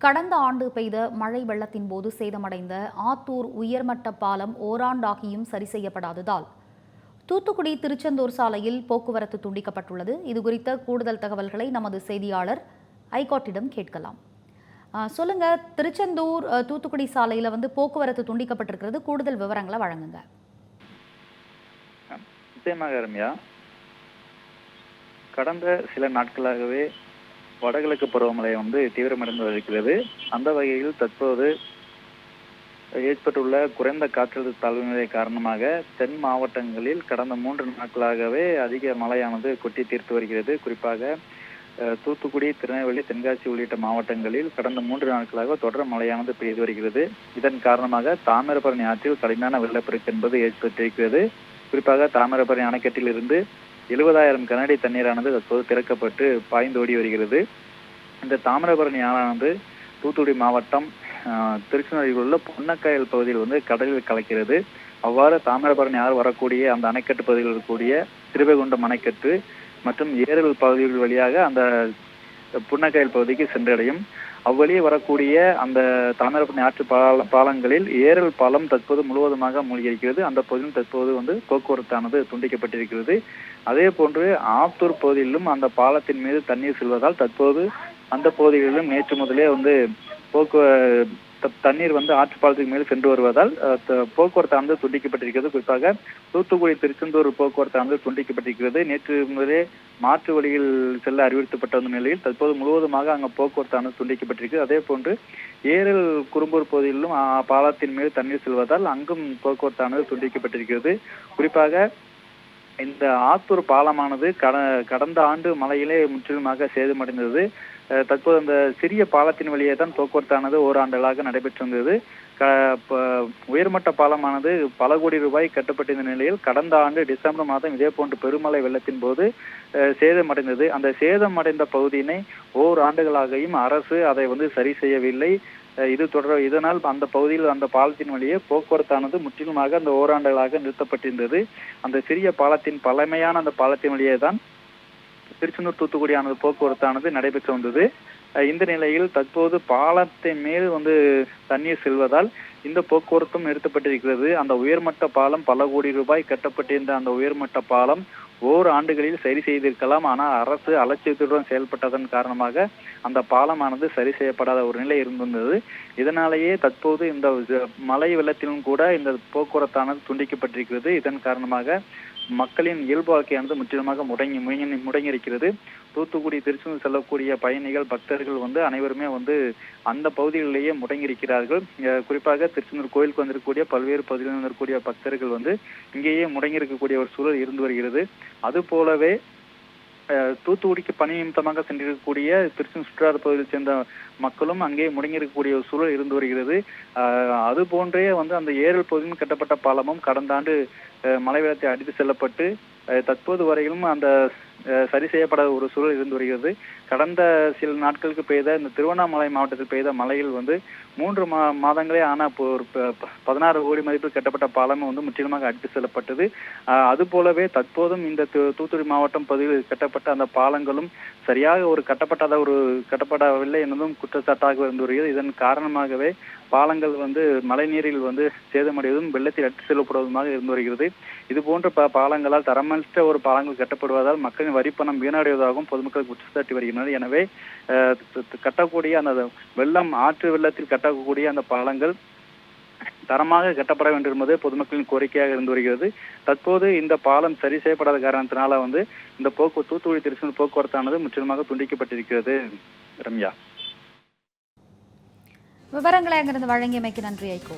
கடந்த ஆண்டு பெய்த மழை வெள்ளத்தின் போது சேதமடைந்த ஆத்தூர் உயர்மட்ட பாலம் ஓராண்டாகியும் சரி செய்யப்படாததால் தூத்துக்குடி திருச்செந்தூர் சாலையில் போக்குவரத்து துண்டிக்கப்பட்டுள்ளது. இதுகுறித்த கூடுதல் தகவல்களை நமது செய்தியாளர் ஐகாட்டிடம் கேட்கலாம். சொல்லுங்க, திருச்செந்தூர் தூத்துக்குடி சாலையில் போக்குவரத்து துண்டிக்கப்பட்டிருக்கிறது, கூடுதல் விவரங்களை வழங்குங்க. நிச்சயமாக ரம்யா, கடந்த சில நாட்களாகவே வடகிழக்கு பருவமழை தீவிரமடைந்து வருகிறது. அந்த வகையில் தற்போது ஏற்பட்டுள்ள குறைந்த காற்றழுத்த தாழ்வு நிலை காரணமாக தென் மாவட்டங்களில் கடந்த 3 நாட்களாகவே அதிக மழையானது கொட்டி தீர்த்து வருகிறது. குறிப்பாக தூத்துக்குடி, திருநெல்வேலி, தென்காசி உள்ளிட்ட மாவட்டங்களில் கடந்த 3 நாட்களாக தொடர் மழையானது பெய்து வருகிறது. இதன் காரணமாக தாமிரபரணி ஆற்றில் கடுமையான வெள்ளப்பெருக்கு என்பது ஏற்பட்டிருக்கிறது. குறிப்பாக தாமிரபரணி அணைக்கட்டில் இருந்து 70,000 கனஅடி தண்ணீரானது தற்போது திறக்கப்பட்டு பாய்ந்து ஓடி வருகிறது. இந்த தாமிரபரணி ஆறானது தூத்துக்குடி மாவட்டம் திருச்செந்தூரில் உள்ள பொன்னக்காயல் பகுதியில் கடலில் கலக்கிறது. அவ்வாறு தாமிரபரணி ஆறு வரக்கூடிய அந்த அணைக்கட்டு பகுதியில் இருக்கக்கூடிய திருவைகுண்டம் அணைக்கட்டு மற்றும் ஏரல் பகுதிகள் வழியாக அந்த புன்னக்காயல் பகுதிக்கு சென்றடையும். அவ்வழியே வரக்கூடிய அந்த தாமிரபரணி ஆற்று பாலங்களில் ஏரல் பாலம் தற்போது முழுவதுமாக மூழ்கியிருக்கிறது. அந்த பகுதியில் தற்போது போக்குவரத்தானது துண்டிக்கப்பட்டிருக்கிறது. அதே போன்று ஆத்தூர் பகுதியிலும் அந்த பாலத்தின் மீது தண்ணீர் செல்வதால் தற்போது அந்த பகுதிகளிலும் நேற்று முதலே தண்ணீர் ஆற்று பாலத்துக்கு மேல் சென்று வருவதால் போக்குவரத்தானது துண்டிக்கப்பட்டிருக்கிறது. குறிப்பாக தூத்துக்குடி திருச்செந்தூர் போக்குவரத்தானது துண்டிக்கப்பட்டிருக்கிறது. நேற்று முதலே மாற்று வழியில் செல்ல அறிவுறுத்தப்பட்ட நிலையில் தற்போது முழுவதுமாக அங்கு போக்குவரத்தானது துண்டிக்கப்பட்டிருக்கிறது. அதே போன்று ஏரல் குறும்பூர் பகுதியிலும் பாலத்தின் மேல் தண்ணீர் செல்வதால் அங்கும் போக்குவரத்தானது துண்டிக்கப்பட்டிருக்கிறது. குறிப்பாக இந்த ஆத்தூர் பாலமானது கடந்த ஆண்டு மழையிலே முற்றிலுமாக சேதமடைந்தது. தற்போது அந்த சிறிய பாலத்தின் வழியே தான் போக்குவரத்தானது ஓராண்டுகளாக நடைபெற்று வந்தது. உயர்மட்ட பாலமானது பல கோடி ரூபாய் கட்டப்பட்டிருந்த நிலையில் கடந்த ஆண்டு டிசம்பர் மாதம் இதே போன்று பெருமழை வெள்ளத்தின் போது சேதமடைந்தது. அந்த சேதமடைந்த பகுதியினை ஓராண்டுகளாகவும் அரசு அதை சரி செய்யவில்லை. இதனால் அந்த பகுதியில் அந்த பாலத்தின் வழியே போக்குவரத்தானது முற்றிலுமாக அந்த ஓராண்டுகளாக நிறுத்தப்பட்டிருந்தது. அந்த சிறிய பாலத்தின் பழமையான அந்த பாலத்தின் வழியே தான் திருச்செந்தூர் தூத்துக்குடியானது போக்குவரத்தானது நடைபெற்று வந்தது. இந்த நிலையில் தற்போது பாலத்தின் மேல் தண்ணீர் செல்வதால் இந்த போக்குவரத்தும் நிறுத்தப்பட்டிருக்கிறது. அந்த உயர்மட்ட பாலம் பல கோடி ரூபாய் கட்டப்பட்டிருந்த அந்த உயர்மட்ட பாலம் ஓராண்டுகளில் சரி செய்திருக்கலாம். ஆனால் அரசு அலட்சியத்துடன் செயல்பட்டதன் காரணமாக அந்த பாலமானது சரி செய்யப்படாத ஒரு நிலை இருந்தது. இதனாலேயே தற்போது இந்த மழை வெள்ளத்திலும் கூட இந்த போக்குவரத்தானது துண்டிக்கப்பட்டிருக்கிறது. இதன் காரணமாக மக்களின் இயல்பு வாழ்க்கையானது முற்றிலுமாக முடங்கியிருக்கிறது. தூத்துக்குடி திருச்செந்தூர் செல்லக்கூடிய பயணிகள், பக்தர்கள் அனைவருமே அந்த பகுதிகளிலேயே முடங்கியிருக்கிறார்கள். குறிப்பாக திருச்செந்தூர் கோயிலுக்கு வந்திருக்கக்கூடிய பல்வேறு பகுதிகளில் வந்திருக்கக்கூடிய பக்தர்கள் இங்கேயே முடங்கியிருக்கக்கூடிய ஒரு சூழல் இருந்து வருகிறது. அது போலவே தூத்துக்குடிக்கு பணி நிமித்தமாக சென்றிருக்கக்கூடிய திருச்செந்தூர் சுற்றுலா பகுதியில் சேர்ந்த மக்களும் அங்கே முடங்கியிருக்கக்கூடிய ஒரு சூழல் இருந்து வருகிறது. அது போன்றே அந்த ஏரல் பகுதியில் கட்டப்பட்ட பாலமும் கடந்த ஆண்டு மழை வெள்ளத்தை அடித்து செல்லப்பட்டு தற்போது வரையிலும் அந்த சரி செய்யப்படாத ஒரு சூழல் இருந்து வருகிறது. கடந்த சில நாட்களுக்கு பெய்த இந்த திருவண்ணாமலை மாவட்டத்தில் பெய்த மழையில் 3 மாதங்களே ஆன ஒரு 16 கோடி மதிப்பில் கட்டப்பட்ட பாலமும் முற்றிலுமாக அடித்து செல்லப்பட்டது. அது போலவே தற்போதும் இந்த தூத்துக்குடி மாவட்டம் பகுதியில் கட்டப்பட்ட அந்த பாலங்களும் சரியாக கட்டப்படவில்லை என்பதும் குற்றச்சாட்டாக இருந்து வருகிறது. இதன் காரணமாகவே பாலங்கள் மழை நீரில் சேதமடைவதும் வெள்ளத்தில் அடித்து செல்லப்படுவதுமாக இருந்து வருகிறது. இது போன்ற பாலங்களால் தரமற்ற ஒரு பாலங்கள் கட்டப்படுவதால் மக்களின் வரிப்பணம் வீணடைவதாகவும் பொதுமக்கள் குற்றச்சாட்டி வருகின்றனர். எனவே கட்டக்கூடிய அந்த ஆற்று வெள்ளத்தில் கட்டக்கூடிய அந்த பாலங்கள் தரமாக கட்டப்பட வேண்டும் என்பது பொதுமக்களின் கோரிக்கையாக இருந்து வருகிறது. தற்போது இந்த பாலம் சரி செய்யப்படாத காரணத்தினால இந்த தூத்துக்குடி திருச்செந்தூர் போக்குவரத்தானது முற்றிலுமாக துண்டிக்கப்பட்டிருக்கிறது. ரம்யா, விவரங்களை அங்கிருந்து வழங்கியமைக்கு நன்றி ஐகோ.